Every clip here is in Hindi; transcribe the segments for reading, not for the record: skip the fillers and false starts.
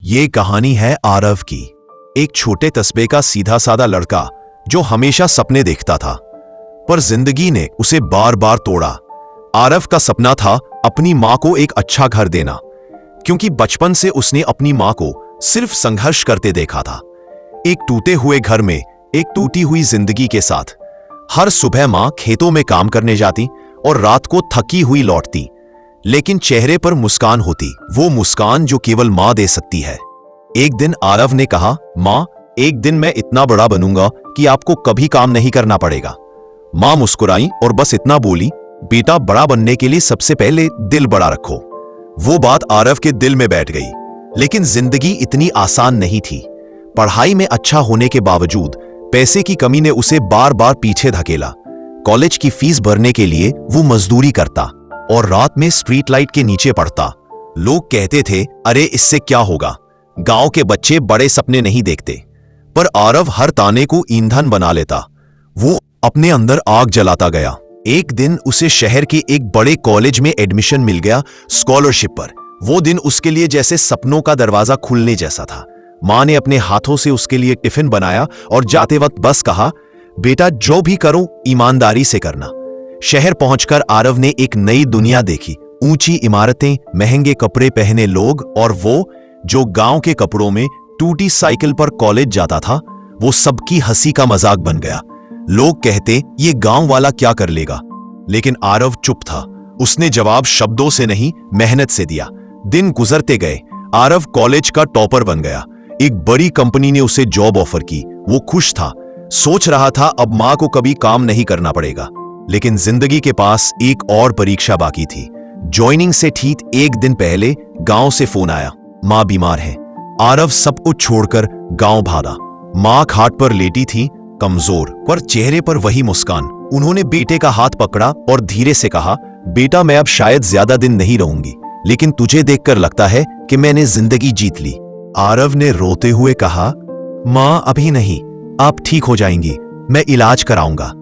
ये कहानी है आरव की, एक छोटे कस्बे का सीधा साधा लड़का जो हमेशा सपने देखता था, पर जिंदगी ने उसे बार बार तोड़ा। आरव का सपना था अपनी मां को एक अच्छा घर देना, क्योंकि बचपन से उसने अपनी मां को सिर्फ संघर्ष करते देखा था। एक टूटे हुए घर में एक टूटी हुई जिंदगी के साथ। हर सुबह मां खेतों में काम करने जाती और रात को थकी हुई लौटती, लेकिन चेहरे पर मुस्कान होती, वो मुस्कान जो केवल मां दे सकती है। एक दिन आरव ने कहा, मां, एक दिन मैं इतना बड़ा बनूंगा कि आपको कभी काम नहीं करना पड़ेगा। मां मुस्कुराई और बस इतना बोली, बेटा, बड़ा बनने के लिए सबसे पहले दिल बड़ा रखो। वो बात आरव के दिल में बैठ गई, लेकिन जिंदगी इतनी आसान नहीं थी। पढ़ाई में अच्छा होने के बावजूद पैसे की कमी ने उसे बार बार पीछे धकेला। कॉलेज की फीस भरने के लिए वो मजदूरी करता और रात में स्ट्रीट लाइट के नीचे पढ़ता। लोग कहते थे, अरे इससे क्या होगा, गांव के बच्चे बड़े सपने नहीं देखते। पर आरव हर ताने को ईंधन बना लेता। वो अपने अंदर आग जलाता गया। एक दिन उसे शहर के एक बड़े कॉलेज में एडमिशन मिल गया, स्कॉलरशिप पर। वो दिन उसके लिए जैसे सपनों का दरवाजा खुलने जैसा था। मां ने अपने हाथों से उसके लिए टिफिन बनाया और जाते वक्त बस कहा, बेटा, जो भी करो ईमानदारी से करना। शहर पहुंचकर आरव ने एक नई दुनिया देखी। ऊंची इमारतें, महंगे कपड़े पहने लोग, और वो जो गांव के कपड़ों में टूटी साइकिल पर कॉलेज जाता था, वो सबकी हंसी का मजाक बन गया। लोग कहते, ये गांव वाला क्या कर लेगा, लेकिन आरव चुप था। उसने जवाब शब्दों से नहीं, मेहनत से दिया। दिन गुजरते गए, आरव कॉलेज का टॉपर बन गया। एक बड़ी कंपनी ने उसे जॉब ऑफर की। वो खुश था, सोच रहा था अब मां को कभी काम नहीं करना पड़ेगा। लेकिन जिंदगी के पास एक और परीक्षा बाकी थी। ज्वाइनिंग से ठीक एक दिन पहले गांव से फोन आया, मां बीमार है। आरव सब कुछ छोड़कर गांव भागा। मां खाट पर लेटी थी, कमजोर, पर चेहरे पर वही मुस्कान। उन्होंने बेटे का हाथ पकड़ा और धीरे से कहा, बेटा, मैं अब शायद ज्यादा दिन नहीं रहूंगी, लेकिन तुझे देखकर लगता है कि मैंने जिंदगी जीत ली। आरव ने रोते हुए कहा, मां, अभी नहीं, आप ठीक हो जाएंगी, मैं इलाज कराऊंगा।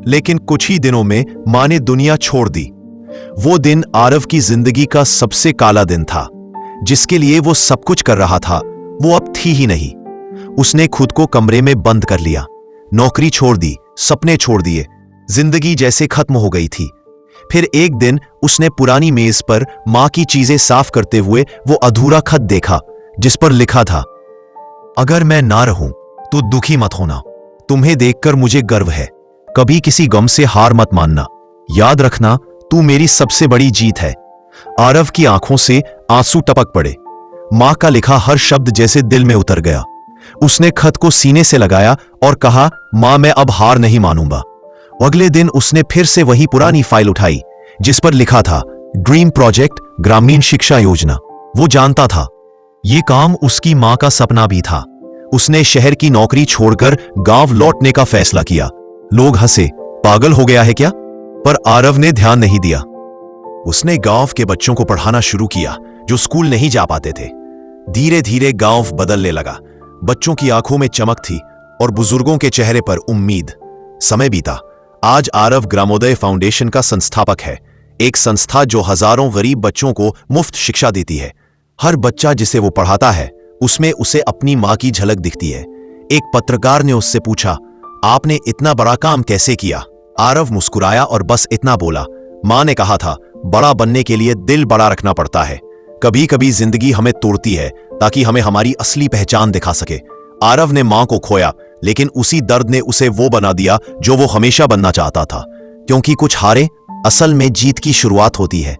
लेकिन कुछ ही दिनों में मां ने दुनिया छोड़ दी। वो दिन आरव की जिंदगी का सबसे काला दिन था। जिसके लिए वो सब कुछ कर रहा था, वो अब थी ही नहीं। उसने खुद को कमरे में बंद कर लिया, नौकरी छोड़ दी, सपने छोड़ दिए। जिंदगी जैसे खत्म हो गई थी। फिर एक दिन उसने पुरानी मेज पर मां की चीजें साफ करते हुए वो अधूरा खत देखा, जिस पर लिखा था, अगर मैं ना रहूं तो दुखी मत होना। तुम्हें देखकर मुझे गर्व है। कभी किसी गम से हार मत मानना। याद रखना, तू मेरी सबसे बड़ी जीत है। आरव की आंखों से आंसू टपक पड़े। मां का लिखा हर शब्द जैसे दिल में उतर गया। उसने खत को सीने से लगाया और कहा, मां, मैं अब हार नहीं मानूंगा। अगले दिन उसने फिर से वही पुरानी फाइल उठाई, जिस पर लिखा था, ड्रीम प्रोजेक्ट, ग्रामीण शिक्षा योजना। वो जानता था, ये काम उसकी मां का सपना भी था। उसने शहर की नौकरी छोड़कर गांव लौटने का फैसला किया। लोग हंसे, पागल हो गया है क्या? पर आरव ने ध्यान नहीं दिया। उसने गांव के बच्चों को पढ़ाना शुरू किया, जो स्कूल नहीं जा पाते थे। धीरे धीरे गांव बदलने लगा। बच्चों की आंखों में चमक थी और बुजुर्गों के चेहरे पर उम्मीद। समय बीता। आज आरव ग्रामोदय फाउंडेशन का संस्थापक है, एक संस्था जो हजारों गरीब बच्चों को मुफ्त शिक्षा देती है। हर बच्चा जिसे वो पढ़ाता है, उसमें उसे अपनी मां की झलक दिखती है। एक पत्रकार ने उससे पूछा, आपने इतना बड़ा काम कैसे किया? आरव मुस्कुराया और बस इतना बोला, मां ने कहा था, बड़ा बनने के लिए दिल बड़ा रखना पड़ता है। कभी कभी जिंदगी हमें तोड़ती है ताकि हमें हमारी असली पहचान दिखा सके। आरव ने मां को खोया, लेकिन उसी दर्द ने उसे वो बना दिया जो वो हमेशा बनना चाहता था। क्योंकि कुछ हारे असल में जीत की शुरुआत होती है।